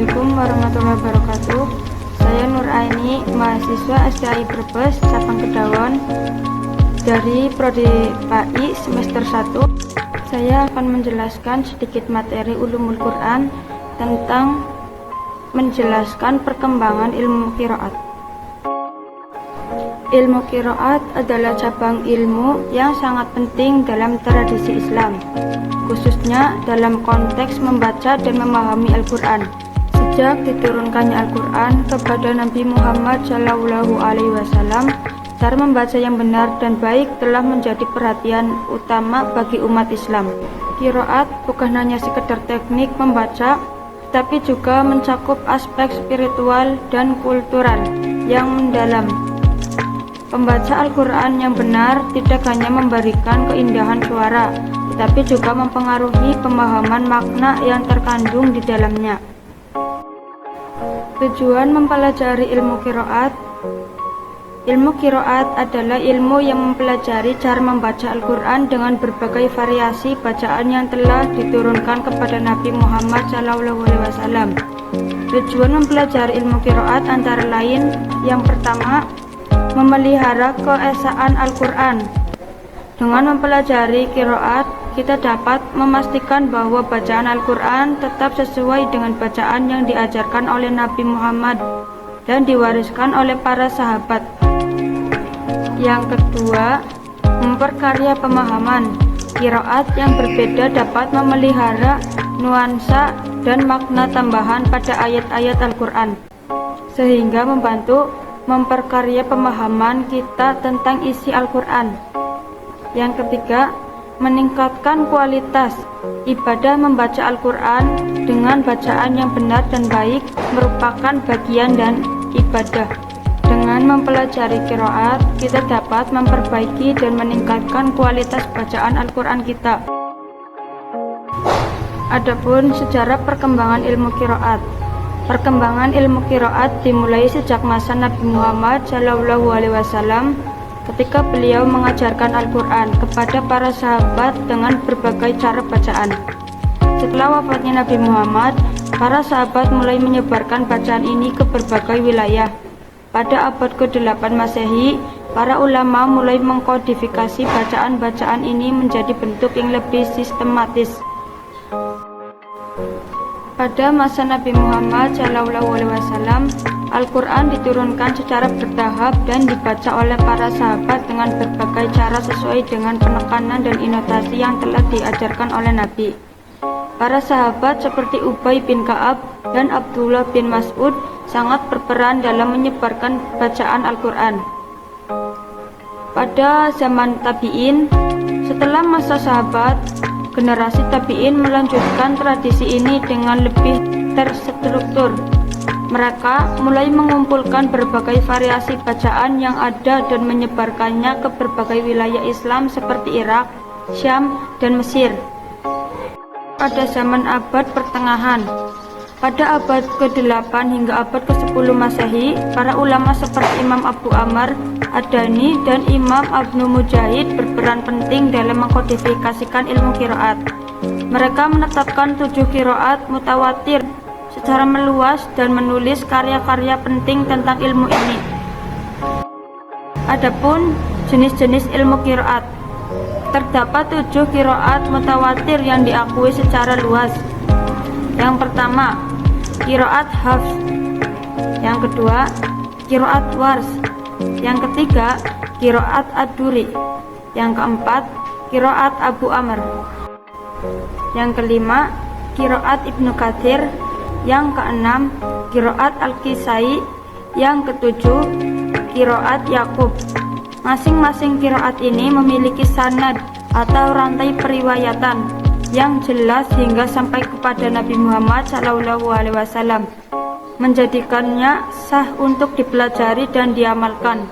Assalamualaikum warahmatullahi wabarakatuh. Saya Nur Aini, mahasiswa STAI Brebes, cabang Kedawon dari Prodi PAI semester 1. Saya akan menjelaskan sedikit materi Ulumul Quran tentang menjelaskan perkembangan ilmu qiraat. Ilmu qiraat adalah cabang ilmu yang sangat penting dalam tradisi Islam, khususnya dalam konteks membaca dan memahami Al-Quran. Sejak diturunkannya Al-Quran kepada Nabi Muhammad SAW, cara membaca yang benar dan baik telah menjadi perhatian utama bagi umat Islam. Qiraat bukan hanya sekedar teknik membaca, tapi juga mencakup aspek spiritual dan kultural yang mendalam. Pembaca Al-Quran yang benar tidak hanya memberikan keindahan suara, tetapi juga mempengaruhi pemahaman makna yang terkandung di dalamnya. Tujuan mempelajari ilmu qiraat. Ilmu qiraat adalah ilmu yang mempelajari cara membaca Al-Quran dengan berbagai variasi bacaan yang telah diturunkan kepada Nabi Muhammad SAW. Tujuan mempelajari ilmu qiraat antara lain: yang pertama, memelihara keesaan Al-Quran. Dengan mempelajari qiraat, kita dapat memastikan bahwa bacaan Al-Quran tetap sesuai dengan bacaan yang diajarkan oleh Nabi Muhammad dan diwariskan oleh para sahabat. Yang kedua, memperkarya pemahaman. Qiraat yang berbeda dapat memelihara nuansa dan makna tambahan pada ayat-ayat Al-Quran, sehingga membantu memperkarya pemahaman kita tentang isi Al-Quran. Yang ketiga, meningkatkan kualitas. Ibadah membaca Al-Quran dengan bacaan yang benar dan baik merupakan bagian dan ibadah. Dengan mempelajari qiraat, kita dapat memperbaiki dan meningkatkan kualitas bacaan Al-Quran kita. Adapun sejarah perkembangan ilmu qiraat. Perkembangan ilmu qiraat dimulai sejak masa Nabi Muhammad SAW, ketika beliau mengajarkan Al-Quran kepada para sahabat dengan berbagai cara bacaan. Setelah wafatnya Nabi Muhammad, para sahabat mulai menyebarkan bacaan ini ke berbagai wilayah. Pada abad ke-8 Masehi, para ulama mulai mengkodifikasi bacaan-bacaan ini menjadi bentuk yang lebih sistematis. Pada masa Nabi Muhammad SAW, Al-Quran diturunkan secara bertahap dan dibaca oleh para sahabat dengan berbagai cara sesuai dengan penekanan dan intonasi yang telah diajarkan oleh Nabi. Para sahabat seperti Ubay bin Ka'ab dan Abdullah bin Mas'ud sangat berperan dalam menyebarkan bacaan Al-Quran. Pada zaman tabi'in, setelah masa sahabat, generasi tabi'in melanjutkan tradisi ini dengan lebih terstruktur. Mereka mulai mengumpulkan berbagai variasi bacaan yang ada dan menyebarkannya ke berbagai wilayah Islam seperti Irak, Syam, dan Mesir. Pada zaman abad pertengahan, pada abad ke-8 hingga abad ke-10 Masehi, para ulama seperti Imam Abu Amr Ad-Dani dan Imam Ibnu Mujahid berperan penting dalam mengkodifikasikan ilmu qiraat. Mereka menetapkan 7 qiraat mutawatir secara meluas dan menulis karya-karya penting tentang ilmu ini. Adapun jenis-jenis ilmu qiraat, terdapat 7 qiraat mutawatir yang diakui secara luas. Yang pertama, qiraat Hafs. Yang kedua, qiraat Wars. Yang ketiga, qiraat Ad-Duri. Yang keempat, qiraat Abu Amr. Yang kelima, qiraat Ibnu Katsir. Yang keenam, qiraat Al-Kisai. Yang ketujuh, qiraat Yakub. Masing-masing qiraat ini memiliki sanad atau rantai periwayatan yang jelas hingga sampai kepada Nabi Muhammad SAW, menjadikannya sah untuk dipelajari dan diamalkan.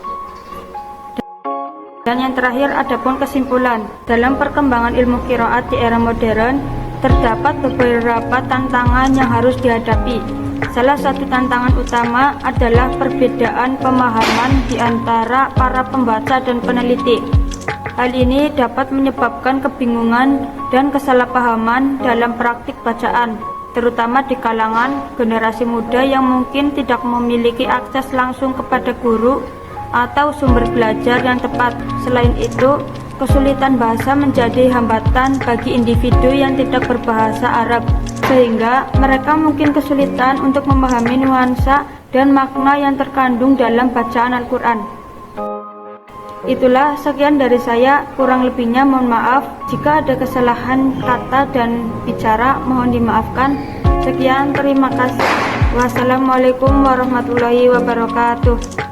Dan yang terakhir, adapun kesimpulan. Dalam perkembangan ilmu qiraat di era modern, terdapat beberapa tantangan yang harus dihadapi. Salah satu tantangan utama adalah perbedaan pemahaman di antara para pembaca dan peneliti. Hal ini dapat menyebabkan kebingungan dan kesalahpahaman dalam praktik bacaan. terutama di kalangan generasi muda yang mungkin tidak memiliki akses langsung kepada guru atau sumber belajar yang tepat. Selain itu, kesulitan bahasa menjadi hambatan bagi individu yang tidak berbahasa Arab, sehingga mereka mungkin kesulitan untuk memahami nuansa dan makna yang terkandung dalam bacaan Al-Quran. Itulah sekian dari saya, kurang lebihnya mohon maaf. Jika ada kesalahan kata dan bicara mohon dimaafkan. Sekian, terima kasih. Wassalamualaikum warahmatullahi wabarakatuh.